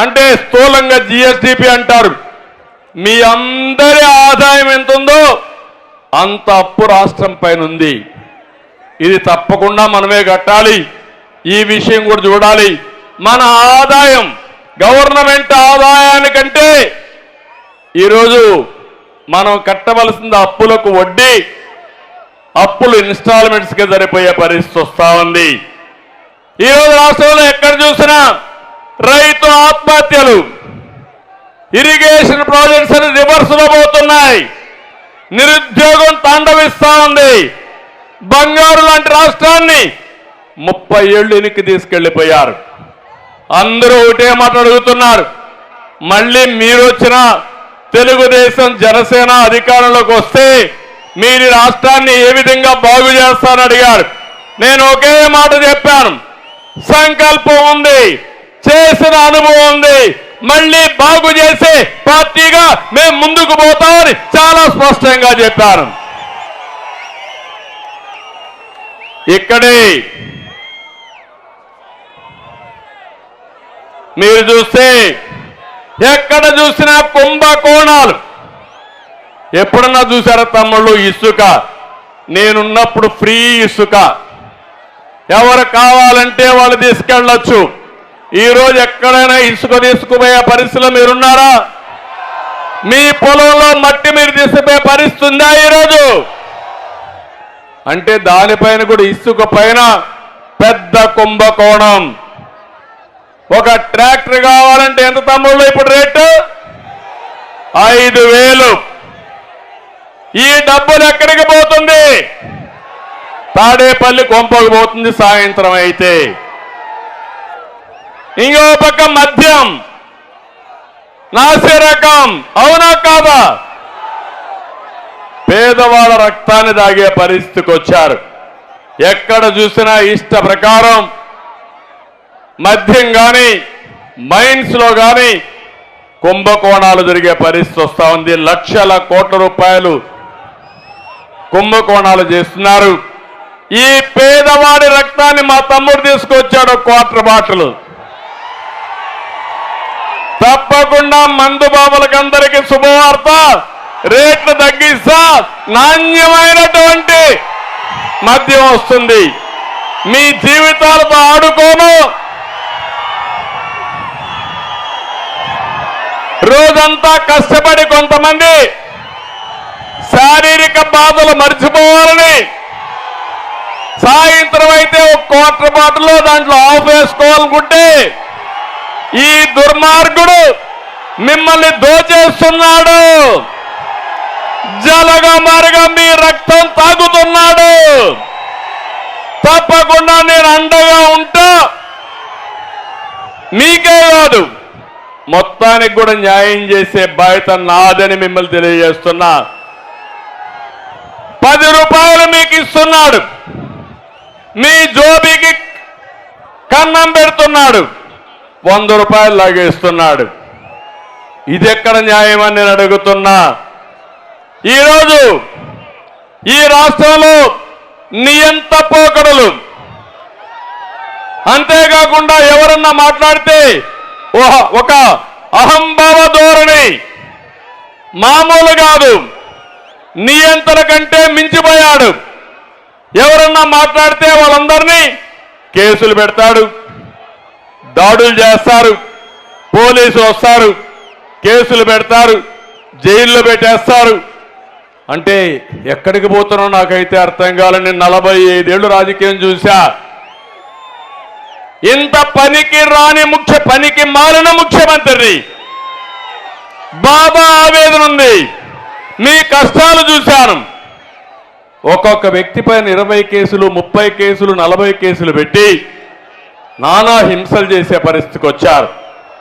అంటే స్థూలంగా జిఎస్డిపి అంటారు. మీ అందరి ఆదాయం ఎంత ఉందో అంత అప్పు రాష్ట్రం పైన ఉంది. ఇది తప్పకుండా మనమే కట్టాలి. ఈ విషయం కూడా చూడాలి. మన ఆదాయం గవర్నమెంట్ ఆదాయానికంటే ఈరోజు మనం కట్టవలసిన అప్పులకు వడ్డీ, అప్పులు ఇన్స్టాల్మెంట్స్కి సరిపోయే పరిస్థితి వస్తూ ఉంది. ఈరోజు రాష్ట్రంలో ఎక్కడ చూసినా రైతు ఆత్మహత్యలు, ఇరిగేషన్ ప్రాజెక్ట్స్ అని రివర్స్లో పోతున్నాయి. నిరుద్యోగం తాండవిస్తా ఉంది. బంగారు లాంటి రాష్ట్రాన్ని 30 ఏళ్ళు వెనక్కి తీసుకెళ్లిపోయారు. అందరూ ఒకటే మాట అడుగుతున్నారు. మళ్ళీ మీరు వచ్చిన తెలుగుదేశం జనసేన అధికారంలోకి వస్తే మీరు రాష్ట్రాన్ని ఏ విధంగా బాగు చేస్తారని అడిగారు. నేను ఒకే మాట చెప్పాను. సంకల్పం ఉంది, చేసిన అనుభవం ఉంది, మళ్ళీ బాగు చేసే పార్టీగా మేము ముందుకు పోతామని చాలా స్పష్టంగా చెప్పాను. ఇక్కడే మీరు చూస్తే ఎక్కడ చూసినా కుంభకోణాలు. ఎప్పుడన్నా చూసారా తమ్ముళ్ళు? ఇసుక నేనున్నప్పుడు ఫ్రీ ఇసుక, ఎవరు కావాలంటే వాళ్ళు తీసుకెళ్ళొచ్చు. ఈరోజు ఎక్కడైనా ఇసుక తీసుకుపోయే పరిస్థితిలో మీరున్నారా? మీ పొలంలో మట్టి మీరు తీసుకుపోయే పరిస్థితి ఉందా ఈరోజు? అంటే దానిపైన కూడా ఇసుక పైన పెద్ద కుంభకోణం. ఒక ట్రాక్టర్ కావాలంటే ఎంత తమ్ముళ్ళు ఇప్పుడు రేటు? 5,000. ఈ డబ్బులు ఎక్కడికి పోతుంది? తాడేపల్లి కొంపకు పోతుంది సాయంత్రం అయితే. ఇంకో పక్క మద్యం నాసి రకం, అవునా కాదా? పేదవాళ్ళ రక్తాన్ని దాగే పరిస్థితికి వచ్చారు. ఎక్కడ చూసినా ఇష్ట ప్రకారం మద్యం కానీ మైన్స్ లో కానీ కుంభకోణాలు జరిగే పరిస్థితి వస్తా ఉంది. లక్షల కోట్ల రూపాయలు కుంభకోణాలు చేస్తున్నారు. ఈ పేదవాడి రక్తాన్ని మా తమ్ముడు తీసుకొచ్చాడు. క్వార్టర్ బాటిల్ తప్పకుండా మందు బాబులకు అందరికీ శుభవార్త. రేట్లు తగ్గిస్తా, నాణ్యమైనటువంటి మద్యం వస్తుంది. మీ జీవితాలతో ఆడుకోను. రోజంతా కష్టపడి కొంతమంది శారీరక బాధలు మర్చిపోవాలని సాయంత్రం అయితే ఒక క్వార్టర్ బాటిల్లో దాంట్లో ఆఫ్ వేసుకోవాలనుకుంటే ఈ దుర్మార్గుడు మిమ్మల్ని దోచేస్తున్నాడు. జలగమారుగా మీ రక్తం తాగుతున్నాడు. తప్పకుండా నేను అండగా ఉంటా. మీకే కాదు మొత్తానికి కూడా న్యాయం చేసే బాధ్యత నాదని మిమ్మల్ని తెలియజేస్తున్నా. 10 రూపాయలు మీకు ఇస్తున్నాడు, మీ జోబీకి కన్నం పెడుతున్నాడు, 100 రూపాయలు లాగేస్తున్నాడు. ఇది ఎక్కడ న్యాయం అని నేను అడుగుతున్నా. ఈరోజు ఈ రాష్ట్రంలో నియంత పోకడలు, అంతేకాకుండా ఎవరన్నా మాట్లాడితే ఒక అహంభావ ధోరణి, మామూలు కాదు, నియంత్రణ కంటే మించిపోయాడు. ఎవరన్నా మాట్లాడితే వాళ్ళందరినీ కేసులు పెడతాడు, దాడులు చేస్తారు, పోలీసులు వస్తారు, కేసులు పెడతారు, జైల్లో పెట్టేస్తారు. అంటే ఎక్కడికి పోతున్నా నాకైతే అర్థం కాలని 45 ఏళ్ళు రాజకీయం చూశా. ఇంత పనికి రాని పనికి మారిన ముఖ్యమంత్రి బాబా ఆవేదన ఉంది. మీ కష్టాలు చూశాను. ఒక్కొక్క వ్యక్తి పైన 20 కేసులు, 30 కేసులు, 40 కేసులు పెట్టి నానా హింసలు చేసే పరిస్థితికి వచ్చారు.